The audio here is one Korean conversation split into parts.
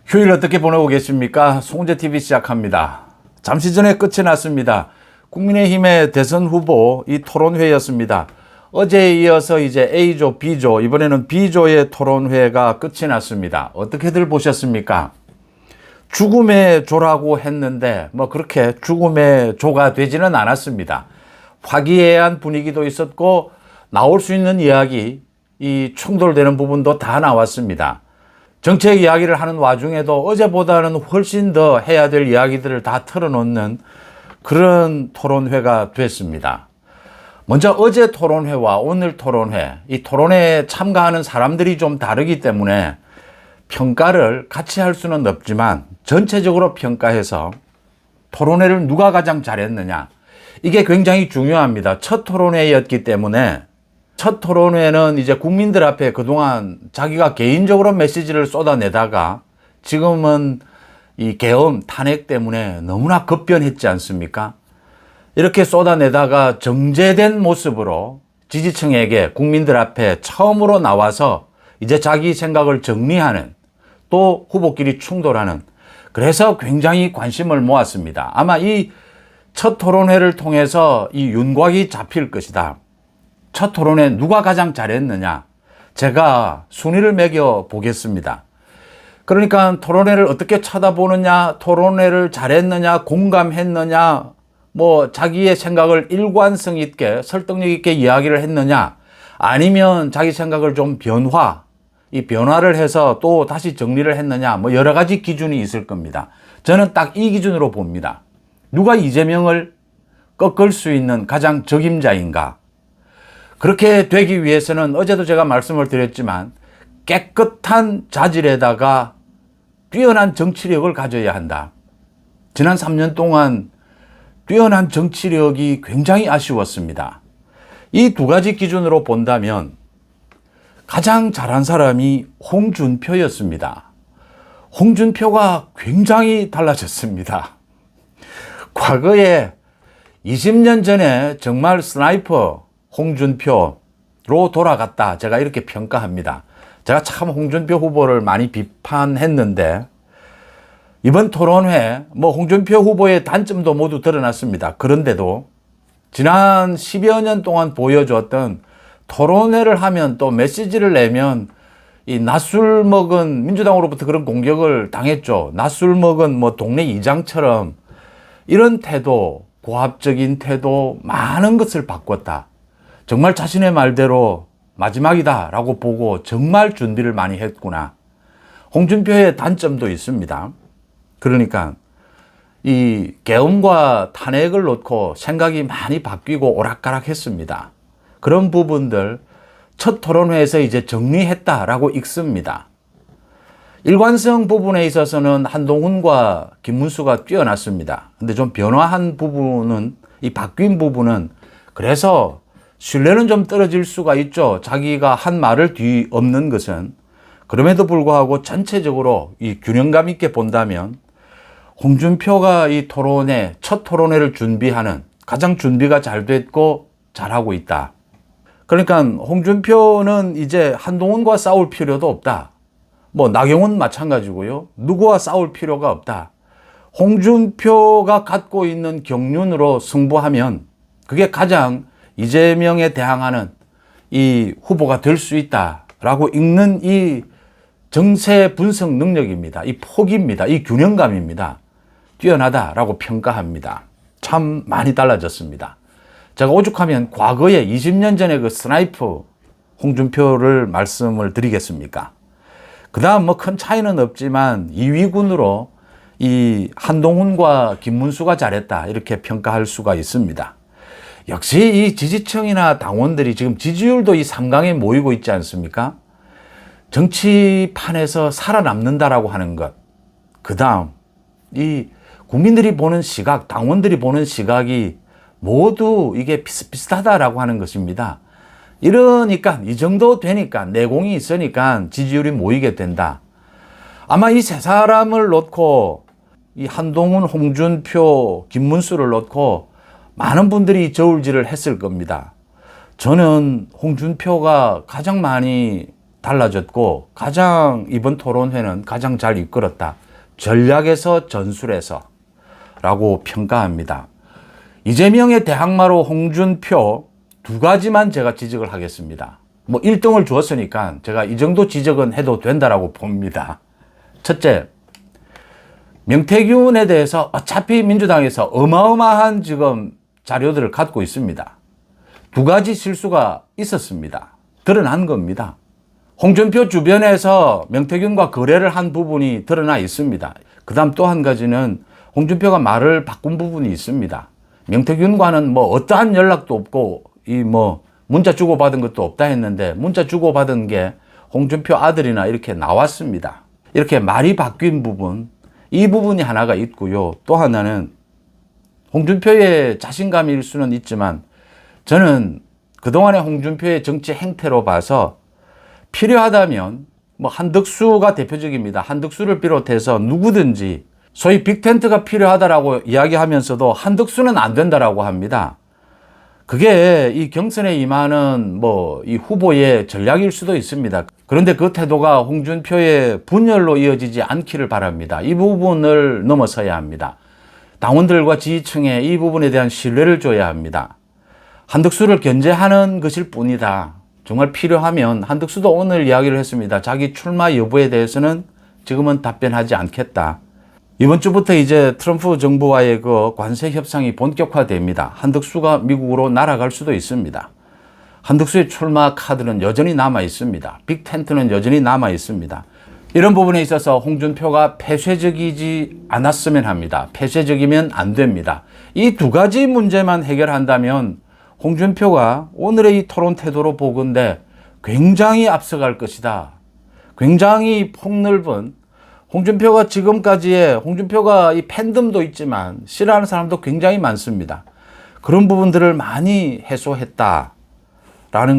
휴일 어떻게 보내고 계십니까? 송재TV 시작합니다. 잠시 전에 끝이 났습니다. 국민의힘의 대선 후보 이 토론회였습니다. 어제에 이어서 이제 A조, B조, 이번에는 B조의 토론회가 끝이 났습니다. 어떻게들 보셨습니까? 죽음의 조라고 했는데 뭐 그렇게 죽음의 조가 되지는 않았습니다. 화기애애한 분위기도 있었고 나올 수 있는 이야기, 이 충돌되는 부분도 다 나왔습니다. 정책 이야기를 하는 와중에도 어제보다는 훨씬 더 해야 될 이야기들을 다 털어놓는 그런 토론회가 됐습니다. 먼저 어제 토론회와 오늘 토론회, 이 토론회에 참가하는 사람들이 좀 다르기 때문에 평가를 같이 할 수는 없지만 전체적으로 평가해서 토론회를 누가 가장 잘했느냐, 이게 굉장히 중요합니다. 첫 토론회였기 때문에 첫 토론회는 이제 국민들 앞에 그동안 자기가 개인적으로 메시지를 쏟아내다가 지금은 이 계엄 탄핵 때문에 너무나 급변했지 않습니까? 이렇게 쏟아내다가 정제된 모습으로 지지층에게 국민들 앞에 처음으로 나와서 이제 자기 생각을 정리하는, 또 후보끼리 충돌하는, 그래서 굉장히 관심을 모았습니다. 아마 이 첫 토론회를 통해서 이 윤곽이 잡힐 것이다. 첫 토론회 누가 가장 잘했느냐, 제가 순위를 매겨 보겠습니다. 그러니까 토론회를 어떻게 쳐다보느냐, 토론회를 잘했느냐, 공감했느냐, 뭐 자기의 생각을 일관성 있게 설득력 있게 이야기를 했느냐, 아니면 자기 생각을 좀 변화를 해서 또 다시 정리를 했느냐, 뭐 여러 가지 기준이 있을 겁니다. 저는 딱 이 기준으로 봅니다. 누가 이재명을 꺾을 수 있는 가장 적임자인가? 그렇게 되기 위해서는 어제도 제가 말씀을 드렸지만 깨끗한 자질에다가 뛰어난 정치력을 가져야 한다. 지난 3년 동안 뛰어난 정치력이 굉장히 아쉬웠습니다. 이 두 가지 기준으로 본다면 가장 잘한 사람이 홍준표였습니다. 홍준표가 굉장히 달라졌습니다. 과거에 20년 전에 정말 스나이퍼 홍준표로 돌아갔다, 제가 이렇게 평가합니다. 제가 참 홍준표 후보를 많이 비판했는데 이번 토론회 뭐 홍준표 후보의 단점도 모두 드러났습니다. 그런데도 지난 10여 년 동안 보여줬던 토론회를 하면 또 메시지를 내면 이 낯술 먹은, 민주당으로부터 그런 공격을 당했죠. 낯술 먹은 뭐 동네 이장처럼 이런 태도, 고압적인 태도, 많은 것을 바꿨다. 정말 자신의 말대로 마지막이다 라고 보고 정말 준비를 많이 했구나. 홍준표의 단점도 있습니다. 그러니까 이 계엄과 탄핵을 놓고 생각이 많이 바뀌고 오락가락 했습니다. 그런 부분들 첫 토론회에서 이제 정리했다라고 읽습니다. 일관성 부분에 있어서는 한동훈과 김문수가 뛰어났습니다. 근데 좀 변화한 부분은, 이 바뀐 부분은, 그래서 신뢰는 좀 떨어질 수가 있죠. 자기가 한 말을 뒤엎는 것은. 그럼에도 불구하고 전체적으로 이 균형감 있게 본다면 홍준표가 이 토론회, 첫 토론회를 준비하는 가장 준비가 잘 됐고 잘하고 있다. 그러니까 홍준표는 이제 한동훈과 싸울 필요도 없다. 뭐 나경원 마찬가지고요. 누구와 싸울 필요가 없다. 홍준표가 갖고 있는 경륜으로 승부하면 그게 가장 이재명에 대항하는 이 후보가 될 수 있다라고 읽는 이 정세 분석 능력입니다. 이 폭입니다. 이 균형감입니다. 뛰어나다라고 평가합니다. 참 많이 달라졌습니다. 제가 오죽하면 과거에 20년 전에 그 스나이퍼 홍준표를 말씀을 드리겠습니까? 그 다음 뭐 큰 차이는 없지만 2위군으로 이 한동훈과 김문수가 잘했다, 이렇게 평가할 수가 있습니다. 역시 이 지지층이나 당원들이 지금 지지율도 이 3강에 모이고 있지 않습니까? 정치판에서 살아남는다라고 하는 것. 그 다음 이 국민들이 보는 시각, 당원들이 보는 시각이 모두 이게 비슷비슷하다라고 하는 것입니다. 이러니까 이 정도 되니까, 내공이 있으니까 지지율이 모이게 된다. 아마 이 세 사람을 놓고 이 한동훈, 홍준표, 김문수를 놓고 많은 분들이 저울질을 했을 겁니다. 저는 홍준표가 가장 많이 달라졌고 가장 이번 토론회는 가장 잘 이끌었다. 전략에서 전술에서 라고 평가합니다. 이재명의 대항마로 홍준표 두 가지만 제가 지적을 하겠습니다. 뭐 1등을 주었으니까 제가 이 정도 지적은 해도 된다라고 봅니다. 첫째, 명태균에 대해서 어차피 민주당에서 어마어마한 지금 자료들을 갖고 있습니다. 두 가지 실수가 있었습니다. 드러난 겁니다. 홍준표 주변에서 명태균과 거래를 한 부분이 드러나 있습니다. 그 다음 또 한 가지는 홍준표가 말을 바꾼 부분이 있습니다. 명태균과는 뭐 어떠한 연락도 없고 문자 주고받은 것도 없다 했는데 문자 주고받은 게 홍준표 아들이나 이렇게 나왔습니다. 이렇게 말이 바뀐 부분, 이 부분이 하나가 있고요. 또 하나는 홍준표의 자신감일 수는 있지만 저는 그동안의 홍준표의 정치 행태로 봐서 필요하다면 한덕수가 대표적입니다. 한덕수를 비롯해서 누구든지 소위 빅텐트가 필요하다라고 이야기하면서도 한덕수는 안 된다라고 합니다. 그게 이 경선에 임하는 이 후보의 전략일 수도 있습니다. 그런데 그 태도가 홍준표의 분열로 이어지지 않기를 바랍니다. 이 부분을 넘어서야 합니다. 당원들과 지지층에 이 부분에 대한 신뢰를 줘야 합니다. 한덕수를 견제하는 것일 뿐이다. 정말 필요하면 한덕수도 오늘 이야기를 했습니다. 자기 출마 여부에 대해서는 지금은 답변하지 않겠다. 이번 주부터 이제 트럼프 정부와의 그 관세 협상이 본격화됩니다. 한덕수가 미국으로 날아갈 수도 있습니다. 한덕수의 출마 카드는 여전히 남아 있습니다. 빅텐트는 여전히 남아 있습니다. 이런 부분에 있어서 홍준표가 폐쇄적이지 않았으면 합니다. 폐쇄적이면 안 됩니다. 이 두 가지 문제만 해결한다면 홍준표가 오늘의 이 토론 태도로 보건대 굉장히 앞서갈 것이다. 굉장히 폭넓은 홍준표가 지금까지의 홍준표가 이 팬덤도 있지만 싫어하는 사람도 굉장히 많습니다. 그런 부분들을 많이 해소했다라는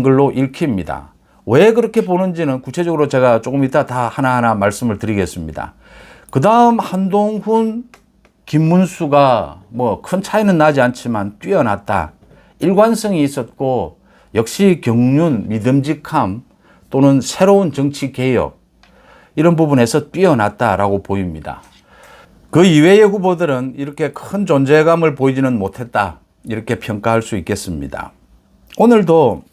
걸로 읽힙니다. 왜 그렇게 보는지는 구체적으로 제가 조금 이따 다 하나하나 말씀을 드리겠습니다. 그 다음 한동훈, 김문수가 큰 차이는 나지 않지만 뛰어났다. 일관성이 있었고 역시 경륜, 믿음직함 또는 새로운 정치 개혁 이런 부분에서 뛰어났다라고 보입니다. 그 이외의 후보들은 이렇게 큰 존재감을 보이지는 못했다. 이렇게 평가할 수 있겠습니다. 오늘도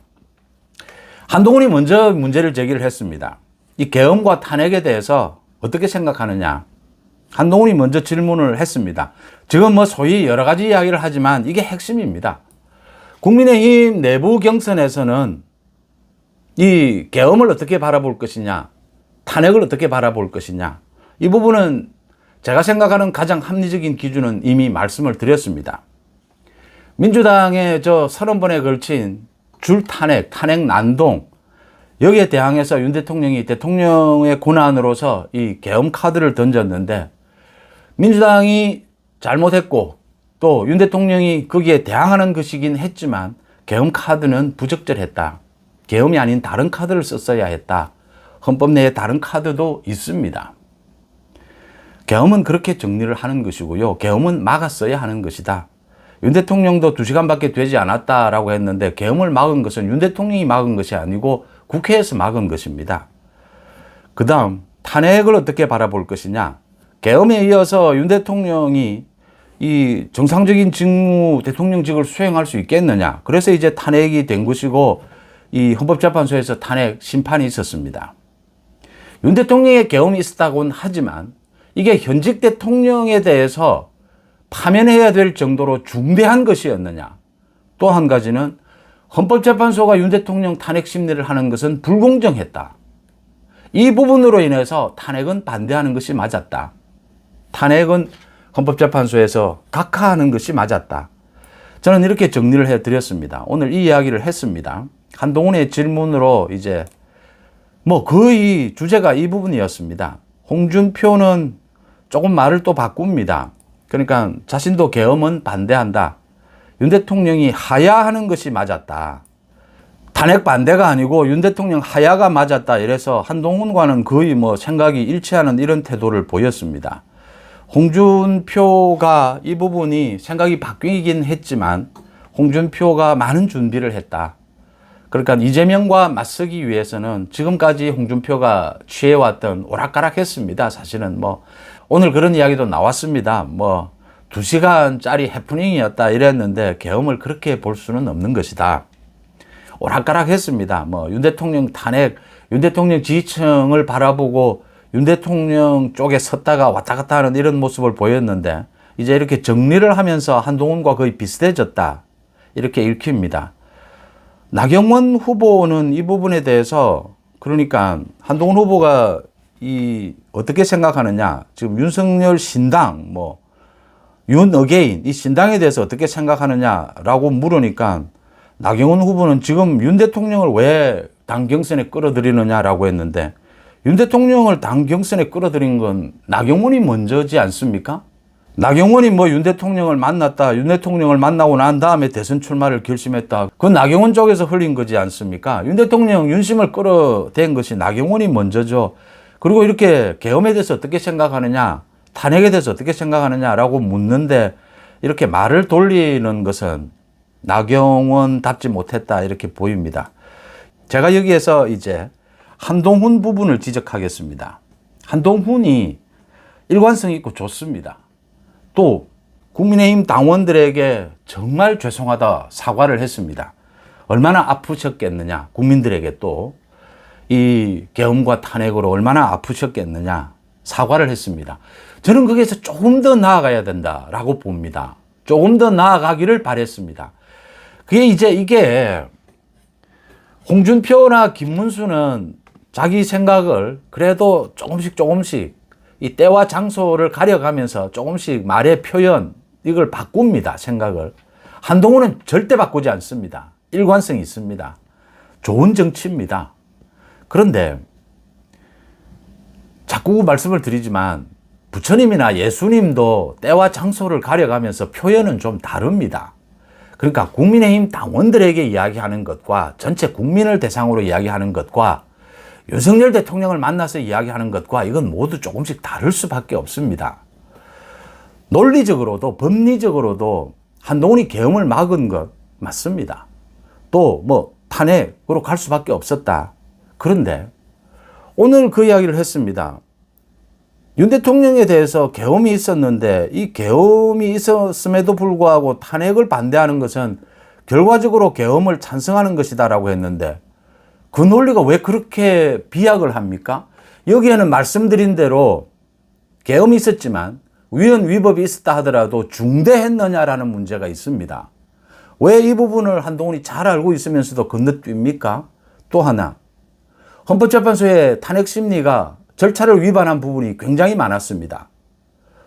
한동훈이 먼저 문제를 제기를 했습니다. 이 계엄과 탄핵에 대해서 어떻게 생각하느냐. 한동훈이 먼저 질문을 했습니다. 지금 소위 여러 가지 이야기를 하지만 이게 핵심입니다. 국민의힘 내부 경선에서는 이 계엄을 어떻게 바라볼 것이냐, 탄핵을 어떻게 바라볼 것이냐, 이 부분은 제가 생각하는 가장 합리적인 기준은 이미 말씀을 드렸습니다. 민주당의 30번에 걸친 줄 탄핵 난동, 여기에 대항해서 윤 대통령이 대통령의 권한으로서 이 계엄 카드를 던졌는데 민주당이 잘못했고 또 윤 대통령이 거기에 대항하는 것이긴 했지만 계엄 카드는 부적절했다. 계엄이 아닌 다른 카드를 썼어야 했다. 헌법 내에 다른 카드도 있습니다. 계엄은 그렇게 정리를 하는 것이고요. 계엄은 막았어야 하는 것이다. 윤 대통령도 2시간밖에 되지 않았다라고 했는데 계엄을 막은 것은 윤 대통령이 막은 것이 아니고 국회에서 막은 것입니다. 그 다음 탄핵을 어떻게 바라볼 것이냐. 계엄에 이어서 윤 대통령이 이 정상적인 직무 대통령직을 수행할 수 있겠느냐. 그래서 이제 탄핵이 된 것이고 이 헌법재판소에서 탄핵 심판이 있었습니다. 윤 대통령의 계엄이 있었다고는 하지만 이게 현직 대통령에 대해서 파면해야 될 정도로 중대한 것이었느냐. 또 한 가지는 헌법재판소가 윤 대통령 탄핵 심리를 하는 것은 불공정했다. 이 부분으로 인해서 탄핵은 반대하는 것이 맞았다. 탄핵은 헌법재판소에서 각하하는 것이 맞았다. 저는 이렇게 정리를 해드렸습니다. 오늘 이 이야기를 했습니다. 한동훈의 질문으로 이제 거의 주제가 이 부분이었습니다. 홍준표는 조금 말을 또 바꿉니다. 그러니까 자신도 계엄은 반대한다. 윤 대통령이 하야하는 것이 맞았다. 탄핵 반대가 아니고 윤 대통령 하야가 맞았다. 이래서 한동훈과는 거의 생각이 일치하는 이런 태도를 보였습니다. 홍준표가 이 부분이 생각이 바뀌긴 했지만 홍준표가 많은 준비를 했다. 그러니까 이재명과 맞서기 위해서는 지금까지 홍준표가 취해왔던 오락가락했습니다. 사실은 뭐 오늘 그런 이야기도 나왔습니다. 뭐 2시간짜리 해프닝이었다 이랬는데 계엄을 그렇게 볼 수는 없는 것이다. 오락가락했습니다. 뭐 윤 대통령 탄핵, 윤 대통령 지지층을 바라보고 윤 대통령 쪽에 섰다가 왔다 갔다 하는 이런 모습을 보였는데 이제 이렇게 정리를 하면서 한동훈과 거의 비슷해졌다. 이렇게 읽힙니다. 나경원 후보는 이 부분에 대해서 그러니까 한동훈 후보가 어떻게 생각하느냐. 지금 윤석열 신당 뭐 윤어게인 이 신당에 대해서 어떻게 생각하느냐라고 물으니까 나경원 후보는 지금 윤 대통령을 왜 당 경선에 끌어들이느냐라고 했는데 윤 대통령을 당 경선에 끌어들인 건 나경원이 먼저지 않습니까? 나경원이 뭐 윤 대통령을 만났다. 윤 대통령을 만나고 난 다음에 대선 출마를 결심했다. 그건 나경원 쪽에서 흘린 거지 않습니까? 윤 대통령 윤심을 끌어댄 것이 나경원이 먼저죠. 그리고 이렇게 계엄에 대해서 어떻게 생각하느냐, 탄핵에 대해서 어떻게 생각하느냐라고 묻는데 이렇게 말을 돌리는 것은 나경원답지 못했다 이렇게 보입니다. 제가 여기에서 이제 한동훈 부분을 지적하겠습니다. 한동훈이 일관성 있고 좋습니다. 또 국민의힘 당원들에게 정말 죄송하다 사과를 했습니다. 얼마나 아프셨겠느냐. 국민들에게 또 이 계엄과 탄핵으로 얼마나 아프셨겠느냐. 사과를 했습니다. 저는 거기에서 조금 더 나아가야 된다라고 봅니다. 조금 더 나아가기를 바랬습니다. 그게 이게 홍준표나 김문수는 자기 생각을 그래도 조금씩 이 때와 장소를 가려가면서 조금씩 말의 표현 이걸 바꿉니다. 생각을. 한동훈은 절대 바꾸지 않습니다. 일관성이 있습니다. 좋은 정치입니다. 그런데 자꾸 말씀을 드리지만 부처님이나 예수님도 때와 장소를 가려가면서 표현은 좀 다릅니다. 그러니까 국민의힘 당원들에게 이야기하는 것과 전체 국민을 대상으로 이야기하는 것과 윤석열 대통령을 만나서 이야기하는 것과 이건 모두 조금씩 다를 수밖에 없습니다. 논리적으로도 법리적으로도 한동훈이 계엄을 막은 것 맞습니다. 또 뭐 탄핵으로 갈 수밖에 없었다. 그런데 오늘 그 이야기를 했습니다. 윤 대통령에 대해서 계엄이 있었는데 이 계엄이 있었음에도 불구하고 탄핵을 반대하는 것은 결과적으로 계엄을 찬성하는 것이다라고 했는데 그 논리가 왜 그렇게 비약을 합니까? 여기에는 말씀드린 대로 계엄이 있었지만 위헌 위법이 있었다 하더라도 중대했느냐라는 문제가 있습니다. 왜 이 부분을 한동훈이 잘 알고 있으면서도 건너뜁니까? 또 하나, 헌법재판소의 탄핵 심리가 절차를 위반한 부분이 굉장히 많았습니다.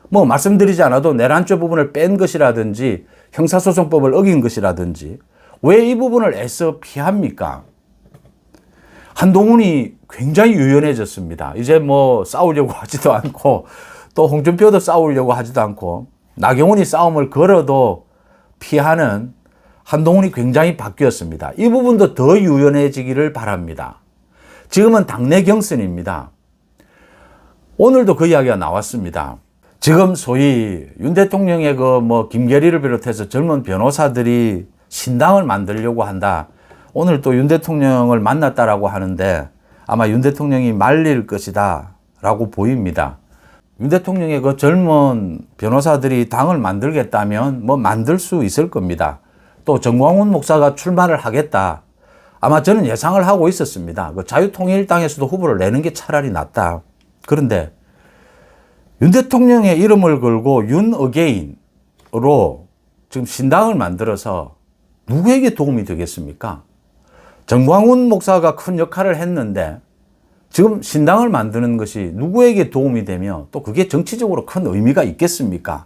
뭐 말씀드리지 않아도 내란죄 부분을 뺀 것이라든지 형사소송법을 어긴 것이라든지 왜 이 부분을 애써 피합니까? 한동훈이 굉장히 유연해졌습니다. 이제 뭐 싸우려고 하지도 않고 또 홍준표도 싸우려고 하지도 않고 나경원이 싸움을 걸어도 피하는 한동훈이 굉장히 바뀌었습니다. 이 부분도 더 유연해지기를 바랍니다. 지금은 당내 경선입니다. 오늘도 그 이야기가 나왔습니다. 지금 소위 윤 대통령의 그 뭐 김계리를 비롯해서 젊은 변호사들이 신당을 만들려고 한다. 오늘 또 윤 대통령을 만났다라고 하는데 아마 윤 대통령이 말릴 것이다 라고 보입니다. 윤 대통령의 그 젊은 변호사들이 당을 만들겠다면 뭐 만들 수 있을 겁니다. 또 정광훈 목사가 출마를 하겠다. 아마 저는 예상을 하고 있었습니다. 그 자유통일당에서도 후보를 내는 게 차라리 낫다. 그런데 윤 대통령의 이름을 걸고 윤 어게인으로 지금 신당을 만들어서 누구에게 도움이 되겠습니까? 정광훈 목사가 큰 역할을 했는데 지금 신당을 만드는 것이 누구에게 도움이 되며 또 그게 정치적으로 큰 의미가 있겠습니까?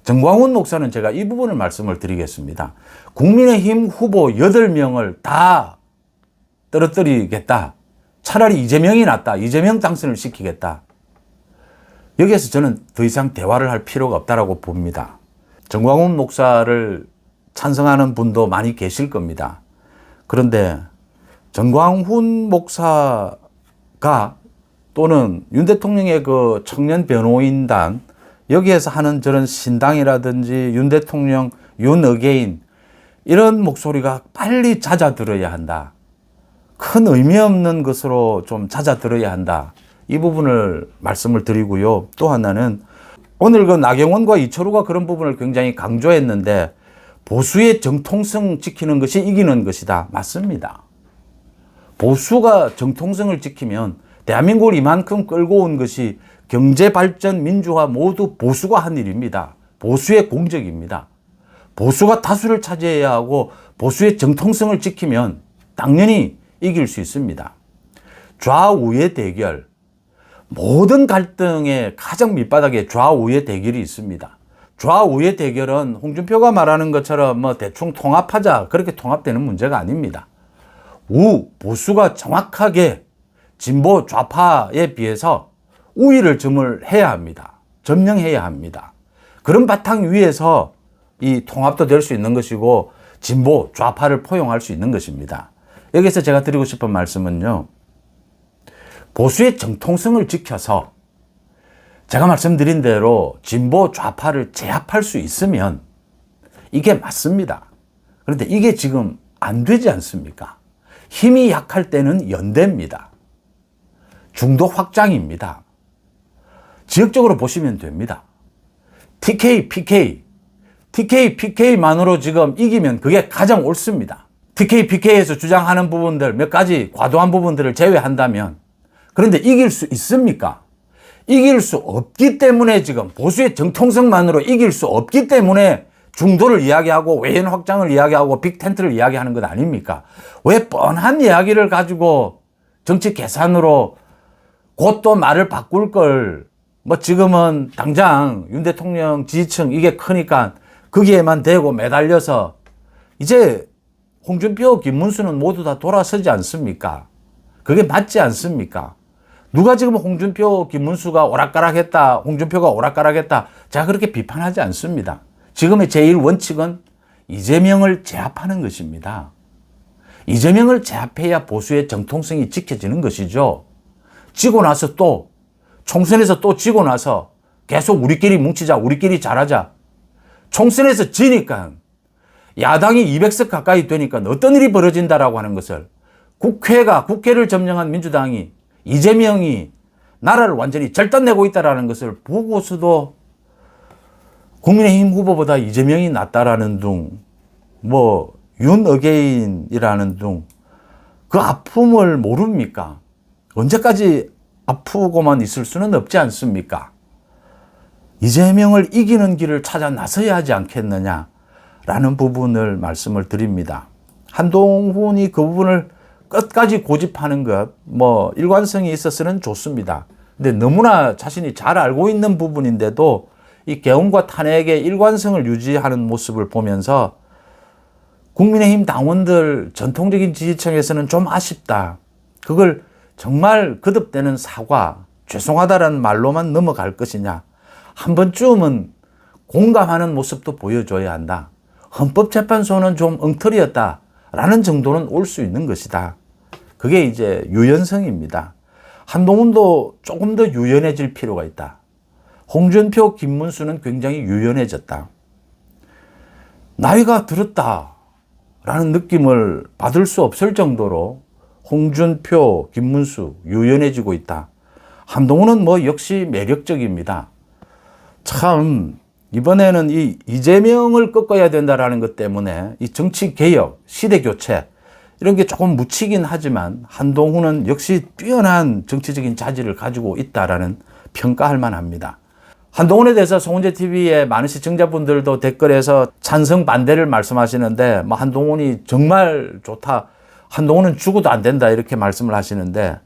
정광훈 목사는 제가 이 부분을 말씀을 드리겠습니다. 국민의힘 후보 8명을 다 떨어뜨리겠다. 차라리 이재명이 낫다. 이재명 당선을 시키겠다. 여기에서 저는 더 이상 대화를 할 필요가 없다라고 봅니다. 정광훈 목사를 찬성하는 분도 많이 계실 겁니다. 그런데 정광훈 목사가 또는 윤 대통령의 그 청년 변호인단 여기에서 하는 저런 신당이라든지 윤 대통령, 윤 어게인 이런 목소리가 빨리 잦아들어야 한다. 큰 의미 없는 것으로 좀 잦아들어야 한다. 이 부분을 말씀을 드리고요. 또 하나는 오늘 그 나경원과 이철우가 그런 부분을 굉장히 강조했는데 보수의 정통성 지키는 것이 이기는 것이다. 맞습니다. 보수가 정통성을 지키면 대한민국을 이만큼 끌고 온 것이 경제 발전, 민주화 모두 보수가 한 일입니다. 보수의 공적입니다. 보수가 다수를 차지해야 하고 보수의 정통성을 지키면 당연히 이길 수 있습니다. 좌우의 대결, 모든 갈등의 가장 밑바닥에 좌우의 대결이 있습니다. 좌우의 대결은 홍준표가 말하는 것처럼 뭐 대충 통합하자 그렇게 통합되는 문제가 아닙니다. 보수가 정확하게 진보 좌파에 비해서 우위를 점해야 합니다. 점령해야 합니다. 그런 바탕 위에서 이 통합도 될 수 있는 것이고 진보 좌파를 포용할 수 있는 것입니다. 여기서 제가 드리고 싶은 말씀은요. 보수의 정통성을 지켜서 제가 말씀드린 대로 진보 좌파를 제압할 수 있으면 이게 맞습니다. 그런데 이게 지금 안 되지 않습니까? 힘이 약할 때는 연대입니다. 중도 확장입니다. 지역적으로 보시면 됩니다. TK, PK만으로 지금 이기면 그게 가장 옳습니다. TK, PK에서 주장하는 부분들 몇 가지 과도한 부분들을 제외한다면 그런데 이길 수 있습니까? 이길 수 없기 때문에 지금 보수의 정통성만으로 이길 수 없기 때문에 중도를 이야기하고 외연 확장을 이야기하고 빅텐트를 이야기하는 것 아닙니까? 왜 뻔한 이야기를 가지고 정치 계산으로 곧 또 말을 바꿀 걸 뭐 지금은 당장 윤 대통령 지지층 이게 크니까 거기에만 대고 매달려서 이제 홍준표, 김문수는 모두 다 돌아서지 않습니까? 그게 맞지 않습니까? 누가 지금 홍준표, 김문수가 오락가락했다, 홍준표가 오락가락했다, 제가 그렇게 비판하지 않습니다. 지금의 제1원칙은 이재명을 제압하는 것입니다. 이재명을 제압해야 보수의 정통성이 지켜지는 것이죠. 지고 나서 또 총선에서 또 지고 나서 계속 우리끼리 뭉치자, 우리끼리 잘하자. 총선에서 지니까 야당이 200석 가까이 되니까 어떤 일이 벌어진다라고 하는 것을 국회를 점령한 민주당이 이재명이 나라를 완전히 절단내고 있다라는 것을 보고서도 국민의힘 후보보다 이재명이 낫다라는 둥, 뭐 윤어게인이라는 둥, 그 아픔을 모릅니까? 언제까지 아프고만 있을 수는 없지 않습니까? 이재명을 이기는 길을 찾아 나서야 하지 않겠느냐라는 부분을 말씀을 드립니다. 한동훈이 그 부분을 끝까지 고집하는 것, 뭐 일관성이 있어서는 좋습니다. 근데 너무나 자신이 잘 알고 있는 부분인데도 이 계엄과 탄핵의 일관성을 유지하는 모습을 보면서 국민의힘 당원들 전통적인 지지층에서는 좀 아쉽다. 그걸 정말 거듭되는 사과, 죄송하다라는 말로만 넘어갈 것이냐. 한 번쯤은 공감하는 모습도 보여줘야 한다. 헌법재판소는 좀 엉터리였다라는 정도는 올 수 있는 것이다. 그게 이제 유연성입니다. 한동훈도 조금 더 유연해질 필요가 있다. 홍준표, 김문수는 굉장히 유연해졌다. 나이가 들었다라는 느낌을 받을 수 없을 정도로 홍준표, 김문수 유연해지고 있다. 한동훈은 뭐 역시 매력적입니다. 참 이번에는 이 이재명을 꺾어야 된다라는 것 때문에 이 정치 개혁, 시대 교체 이런 게 조금 묻히긴 하지만 한동훈은 역시 뛰어난 정치적인 자질을 가지고 있다라는 평가할 만합니다. 한동훈에 대해서 송은재TV의 많은 시청자분들도 댓글에서 찬성 반대를 말씀하시는데 뭐 한동훈이 정말 좋다. 한동훈은 죽어도 안 된다 이렇게 말씀을 하시는데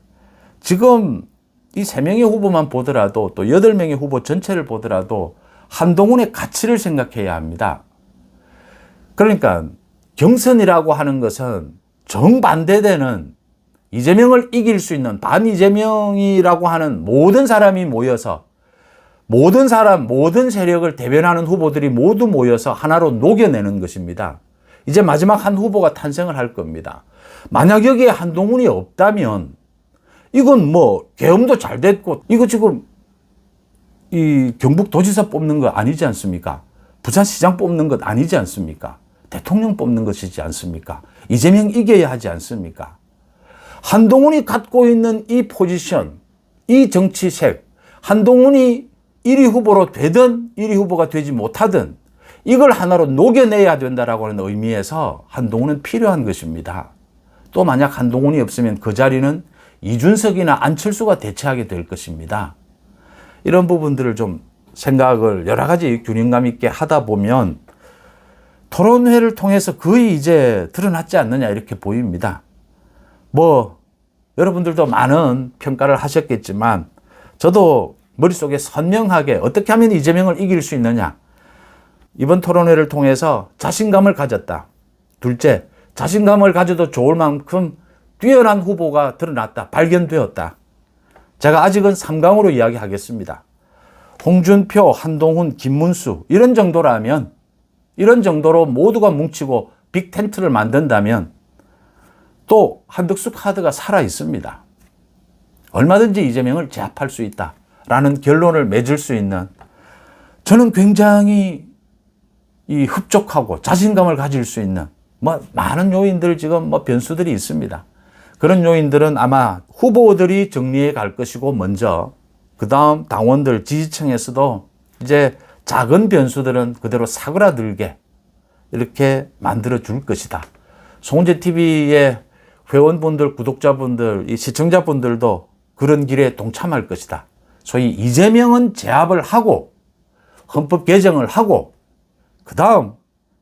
지금 이 3명의 후보만 보더라도 또 8명의 후보 전체를 보더라도 한동훈의 가치를 생각해야 합니다. 그러니까 경선이라고 하는 것은 정반대되는 이재명을 이길 수 있는 반이재명이라고 하는 모든 사람이 모여서 모든 사람, 모든 세력을 대변하는 후보들이 모두 모여서 하나로 녹여내는 것입니다. 이제 마지막 한 후보가 탄생을 할 겁니다. 만약 여기에 한동훈이 없다면 이건 뭐 계엄도 잘 됐고 이거 지금 이 경북도지사 뽑는 거 아니지 않습니까? 부산시장 뽑는 것 아니지 않습니까? 대통령 뽑는 것이지 않습니까? 이재명 이겨야 하지 않습니까? 한동훈이 갖고 있는 이 포지션, 이 정치색, 한동훈이 1위 후보로 되든 1위 후보가 되지 못하든 이걸 하나로 녹여내야 된다라고 하는 의미에서 한동훈은 필요한 것입니다. 또 만약 한동훈이 없으면 그 자리는 이준석이나 안철수가 대체하게 될 것입니다. 이런 부분들을 좀 생각을 여러 가지 균형감 있게 하다 보면 토론회를 통해서 거의 이제 드러났지 않느냐 이렇게 보입니다. 여러분들도 많은 평가를 하셨겠지만 저도 머릿속에 선명하게 어떻게 하면 이재명을 이길 수 있느냐. 이번 토론회를 통해서 자신감을 가졌다. 둘째, 자신감을 가져도 좋을 만큼 뛰어난 후보가 드러났다. 발견되었다. 제가 아직은 3강으로 이야기하겠습니다. 홍준표, 한동훈, 김문수 이런 정도라면, 이런 정도로 모두가 뭉치고 빅 텐트를 만든다면 또 한덕수 카드가 살아 있습니다. 얼마든지 이재명을 제압할 수 있다라는 결론을 맺을 수 있는, 저는 굉장히 흡족하고 자신감을 가질 수 있는 많은 요인들, 지금 변수들이 있습니다. 그런 요인들은 아마 후보들이 정리해 갈 것이고, 먼저 그 다음 당원들, 지지층에서도 이제 작은 변수들은 그대로 사그라들게 이렇게 만들어 줄 것이다. 송은재TV의 회원분들, 구독자분들, 이 시청자분들도 그런 길에 동참할 것이다. 소위 이재명은 제압을 하고 헌법 개정을 하고 그 다음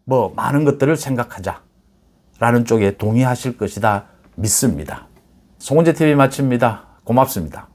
많은 것들을 생각하자라는 쪽에 동의하실 것이다 믿습니다. 송은재TV 마칩니다. 고맙습니다.